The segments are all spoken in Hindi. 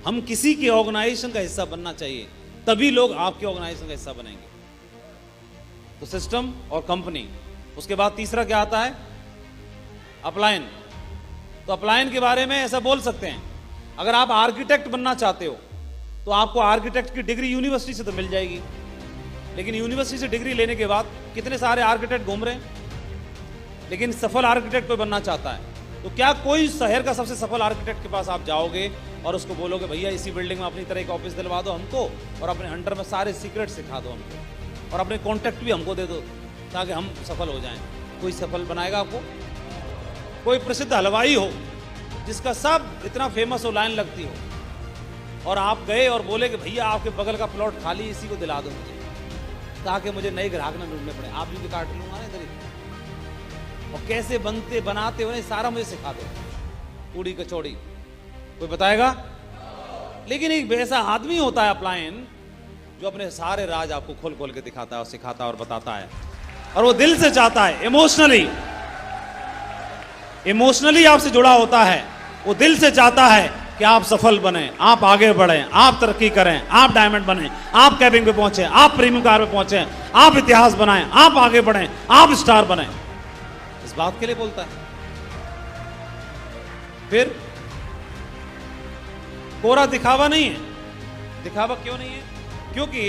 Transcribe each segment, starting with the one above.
हम किसी के ऑर्गेनाइजेशन का हिस्सा बनना चाहिए, तभी लोग आपके ऑर्गेनाइजेशन का हिस्सा बनेंगे। तो सिस्टम और कंपनी। उसके बाद तीसरा क्या आता है? अपलायन। तो अपलायन के बारे में ऐसा बोल सकते हैं, अगर आप आर्किटेक्ट बनना चाहते हो तो आपको आर्किटेक्ट की डिग्री यूनिवर्सिटी से तो मिल जाएगी, लेकिन यूनिवर्सिटी से डिग्री लेने के बाद कितने सारे आर्किटेक्ट घूम रहे हैं, लेकिन सफल आर्किटेक्ट कोई बनना चाहता है तो क्या कोई शहर का सबसे सफल आर्किटेक्ट के पास आप जाओगे और उसको बोलोगे भैया इसी बिल्डिंग में अपनी तरह एक ऑफिस दिलवा दो हमको और अपने अंडर में सारे सीक्रेट सिखा दो हमको और अपने कॉन्टैक्ट भी हमको दे दो ताकि हम सफल हो जाएं? कोई सफल बनाएगा आपको? कोई प्रसिद्ध हलवाई हो जिसका सब इतना फेमस हो, लाइन लगती हो, और आप गए और बोले कि भैया आपके बगल का प्लॉट खाली, इसी को दिला दो मुझे ताकि मुझे नए ग्राहक ना ढूंढने पड़े, आप भी काट लूंगा ना इधर ही, और कैसे बनते बनाते हो सारा मुझे सिखा दो, पूड़ी कचौड़ी। कोई बताएगा? लेकिन एक ऐसा आदमी होता है अपलायन जो अपने सारे राज आपको खोल खोल के दिखाता है और सिखाता है और बताता है, और वो दिल से चाहता है, इमोशनली आपसे जुड़ा होता है, वो दिल से चाहता है कि आप सफल बने, आप आगे बढ़ें, आप तरक्की करें, आप डायमंड बने, आप कैबिन पे पहुंचे, आप प्रीमियम कार पे पहुंचे, आप इतिहास बनाएं, आप आगे बढ़ें, आप स्टार बने। इस बात के लिए बोलता है। फिर कोरा दिखावा नहीं है। दिखावा क्यों नहीं है? क्योंकि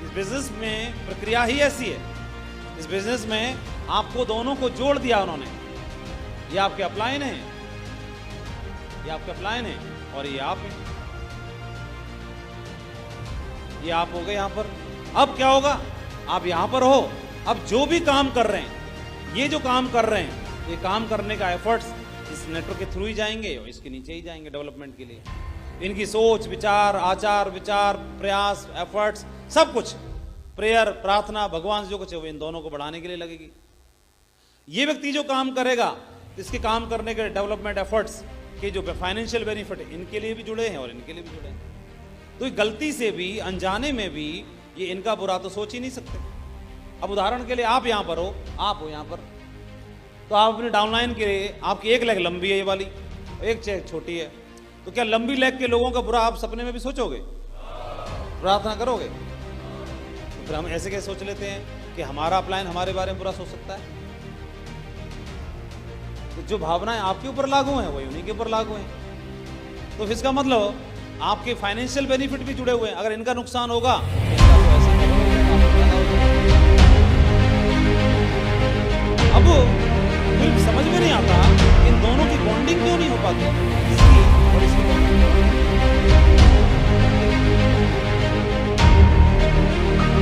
इस बिजनेस में प्रक्रिया ही ऐसी है। इस बिजनेस में आपको दोनों को जोड़ दिया उन्होंने। ये आपके अपलायन है, ये आपके अपलायन है और ये आप हैं, ये आप हो गए यहां पर। अब क्या होगा? आप यहां पर हो, अब जो भी काम कर रहे हैं, ये जो काम कर रहे हैं, ये काम करने का एफर्ट्स इस नेटवर्क के थ्रू ही जाएंगे और इसके नीचे ही जाएंगे डेवलपमेंट के लिए। इनकी सोच, विचार, आचार विचार, प्रयास, एफर्ट्स, सब कुछ, प्रेयर, प्रार्थना, भगवान से जो कुछ है वो इन दोनों को बढ़ाने के लिए लगेगी। ये व्यक्ति जो काम करेगा, इसके काम करने के डेवलपमेंट एफर्ट्स के जो फाइनेंशियल बेनिफिट है, इनके लिए भी जुड़े हैं और इनके लिए भी जुड़े हैं। तो गलती से भी, अनजाने में भी ये इनका बुरा तो सोच ही नहीं सकते। अब उदाहरण के लिए आप यहां पर हो, आप हो यहां पर, तो आप अपने डाउनलाइन के लिए, आपकी एक लेग लंबी है ये वाली, एक चेक छोटी है, तो क्या लंबी लेग के लोगों का बुरा आप सपने में भी सोचोगे? प्रार्थना करोगे? तो फिर हम ऐसे कैसे सोच लेते हैं कि हमारा अपलायन हमारे बारे में बुरा सोच सकता है? तो जो भावनाएं आपके ऊपर लागू हैं वही उन्हीं के ऊपर लागू हैं। तो इसका मतलब आपके फाइनेंशियल बेनिफिट भी जुड़े हुए हैं। अगर इनका नुकसान होगा अब फिर समझ में नहीं आता इन दोनों की बॉन्डिंग क्यों नहीं हो पाती, इसकी और इसकी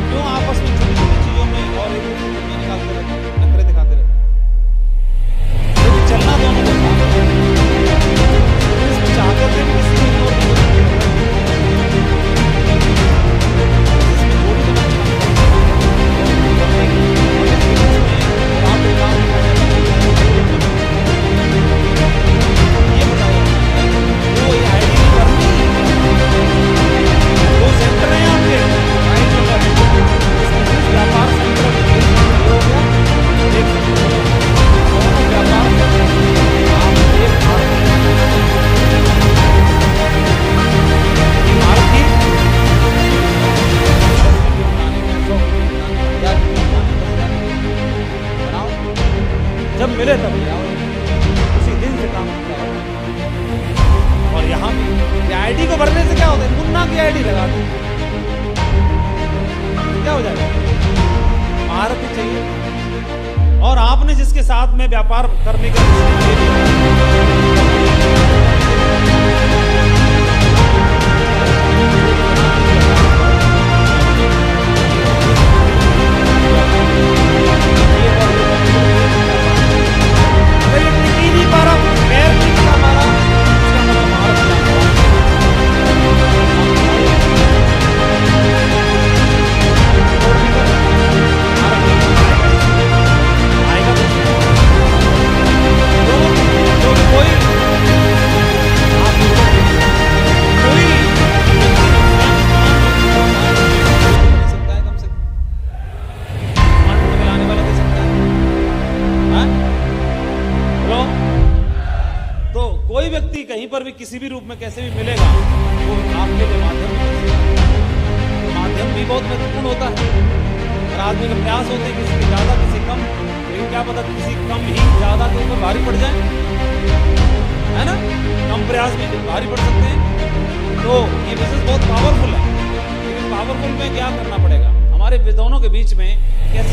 क्यों आपस में छोटी छोटी चीजों में और एक दूसरे में निकालते रहते, नखरे दिखाते रहते। चलना दोनों को साथ है, इसमें चाहते थे किसी की और ये बताया वो ये आईडी करनी, दो सेंटर हैं आपके राइट में, व्यापार सेंटर हो गया, एक दोनों व्यापार जब मिले तब आओ, उसी दिन से काम किया। और यहाँ भी आईडी को भरने से क्या होता है? मुन्ना की आईडी लगा दो, क्या हो जाएगा? महारत ही चाहिए। और आपने जिसके साथ में व्यापार करने का कोई कोई व्यक्ति कहीं पर भी किसी भी रूप में कैसे भी मिलेगा, वो आपके लिए माध्यम भी बहुत महत्वपूर्ण होता है। और आदमी का प्रयास होते हैं किसी की ज्यादा किसी कम, लेकिन क्या पता किसी कम ही ज्यादा के ऊपर भारी पड़ जाए, है ना। कम प्रयास भी भारी पड़ सकते हैं। तो ये बिजनेस बहुत पावरफुल है, लेकिन पावरफुल में क्या करना पड़ेगा, हमारे दोनों के बीच में कैसे